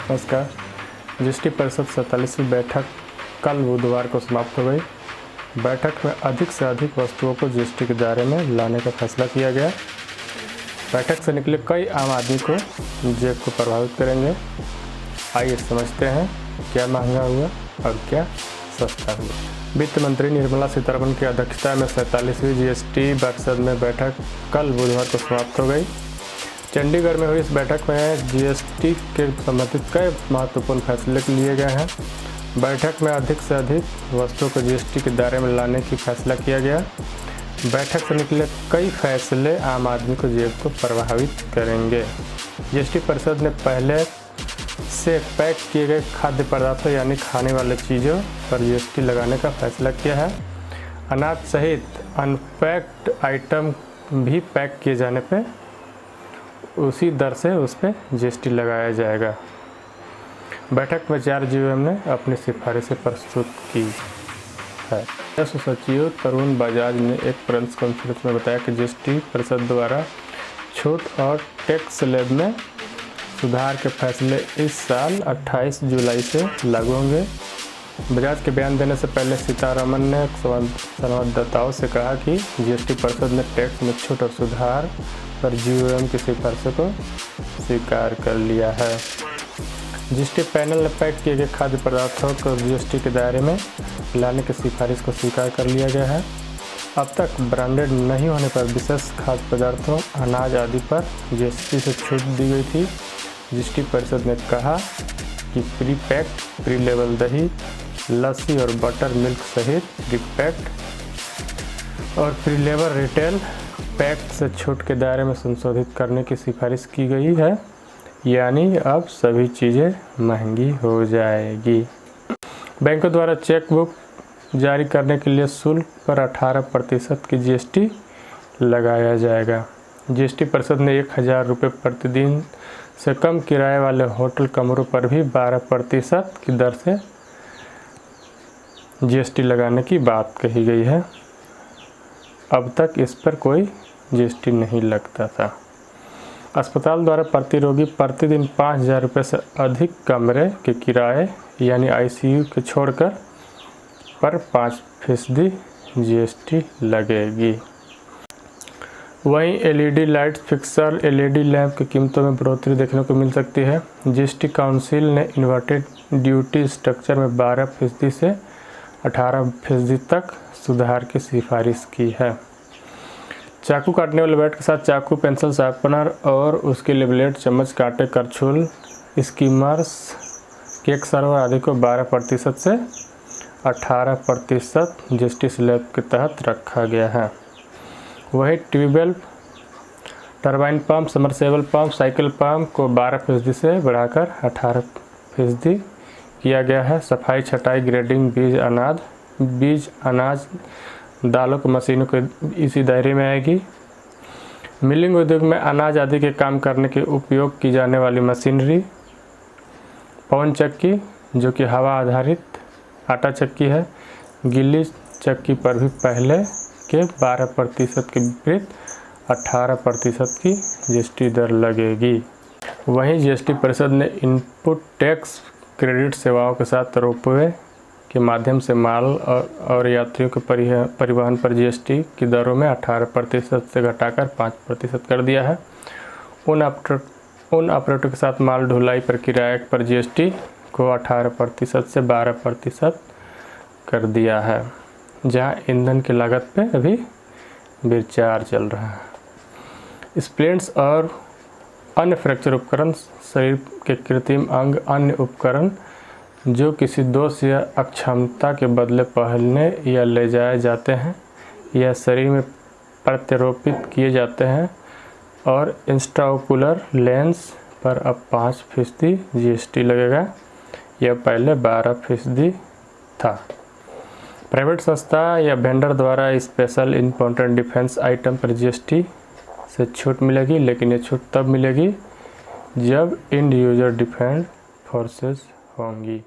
नमस्कार। जीएसटी परिषद 47वीं बैठक कल बुधवार को समाप्त हो गई। बैठक में अधिक से अधिक वस्तुओं को जीएसटी के दायरे में लाने का फैसला किया गया। बैठक से निकले कई आम आदमी को जेब को प्रभावित करेंगे। आइए समझते हैं क्या महंगा हुआ और क्या सस्ता हुआ। वित्त मंत्री निर्मला सीतारमण की अध्यक्षता में 47वीं जीएसटी परिषद में बैठक कल बुधवार को समाप्त हो गई। चंडीगढ़ में हुई इस बैठक में जीएसटी के संबंधित कई महत्वपूर्ण फैसले लिए गए हैं। बैठक में अधिक से अधिक वस्तुओं को जीएसटी के दायरे में लाने की फैसला किया गया। बैठक से निकले कई फैसले आम आदमी को जेब को प्रभावित करेंगे। जीएसटी परिषद ने पहले से पैक किए गए खाद्य पदार्थों यानी खाने वाले चीज़ों पर जीएसटी लगाने का फैसला किया है। अनाज सहित अनपैक्ड आइटम भी पैक किए जाने पर उसी दर से उस पर जीएसटी लगाया जाएगा। बैठक में 4 जीओएम ने अपनी सिफारिशें प्रस्तुत की है। राजस्व सचिव तरुण बजाज ने एक प्रेस कॉन्फ्रेंस में बताया कि जीएसटी परिषद द्वारा छूट और टैक्स स्लैब में सुधार के फैसले इस साल 28 जुलाई से लागू होंगे। बजाज के बयान देने से पहले सीतारमण ने संवाददाताओं से कहा कि जीएसटी परिषद ने टैक्स में छूट और सुधार पर जीओएम की सिफारिशों को स्वीकार कर लिया है। जीएसटी पैनल ने पैक किए गए खाद्य पदार्थों को जीएसटी के दायरे में लाने की सिफारिश को स्वीकार कर लिया गया है। अब तक ब्रांडेड नहीं होने पर विशेष खाद्य पदार्थों, अनाज आदि पर जीएसटी से छूट दी गई थी। जीएसटी परिषद ने कहा कि प्री पैक्ड, प्री लेवल दही, लस्सी और बटर मिल्क सहित प्री पैक्ड और प्री लेवल रिटेल पैक से छूट के दायरे में संशोधित करने की सिफारिश की गई है, यानी अब सभी चीज़ें महंगी हो जाएगी। बैंकों द्वारा चेक बुक जारी करने के लिए शुल्क पर 18% की जीएसटी लगाया जाएगा। जीएसटी परिषद ने 1000 रुपये प्रतिदिन से कम किराए वाले होटल कमरों पर भी 12% की दर से जीएसटी लगाने की बात कही गई है। अब तक इस पर कोई जीएसटी नहीं लगता था। अस्पताल द्वारा प्रति रोगी प्रतिदिन 5000 रुपये से अधिक कमरे के किराए यानी आईसीयू के छोड़कर पर 5% जीएसटी लगेगी। वहीं LED light fixer, LED lamp की कीमतों में बढ़ोतरी देखने को मिल सकती है। जीएसटी काउंसिल ने इन्वर्टेड ड्यूटी स्ट्रक्चर में 12% से 18% तक सुधार की सिफारिश की है। चाकू काटने वाले ब्लेड के साथ चाकू, पेंसिल शार्पनर और उसके लिए ब्लेड, चम्मच, कांटे, करछुल, स्कीमर्स, केक सर्वर आदि को 12% से 18% जीएसटी स्लैब के तहत रखा गया है। वही tubewell, turbine pump, submersible pump, cycle pump को 12% से बढ़ाकर 18% किया गया है। सफाई, छटाई, ग्रेडिंग, बीज अनाज, दालों की मशीनों को इसी दायरे में आएगी। मिलिंग उद्योग में अनाज आदि के काम करने के उपयोग की जाने वाली मशीनरी, पवन चक्की जो कि हवा आधारित आटा चक्की है, गीली चक्की पर भी पहले के 12% के विपरीत 18% की जीएसटी दर लगेगी। वहीं जीएसटी परिषद ने इनपुट टैक्स क्रेडिट सेवाओं के साथ रोपवे के माध्यम से माल और यात्रियों के परिवहन पर जीएसटी की दरों में 18% से घटाकर 5% कर दिया है। उन ऑपरेटरों के साथ माल ढुलाई पर किराए पर जीएसटी को 18% से 12% कर दिया है, जहां ईंधन की लागत पे अभी विचार चल रहा है। स्प्लिंट्स और अन्य फ्रैक्चर उपकरण, शरीर के कृत्रिम अंग, अन्य उपकरण जो किसी दोष या अक्षमता के बदले पहनने या ले जाए जाते हैं या शरीर में प्रत्यारोपित किए जाते हैं, और इंट्राओकुलर लेंस पर अब 5% जीएसटी लगेगा। यह पहले 12% था। प्राइवेट संस्था या वेंडर द्वारा स्पेशल इम्पोर्टेंट डिफेंस आइटम पर जीएसटी से छूट मिलेगी, लेकिन ये छूट तब मिलेगी जब इंड यूजर डिफेंस फोर्सेस होंगी।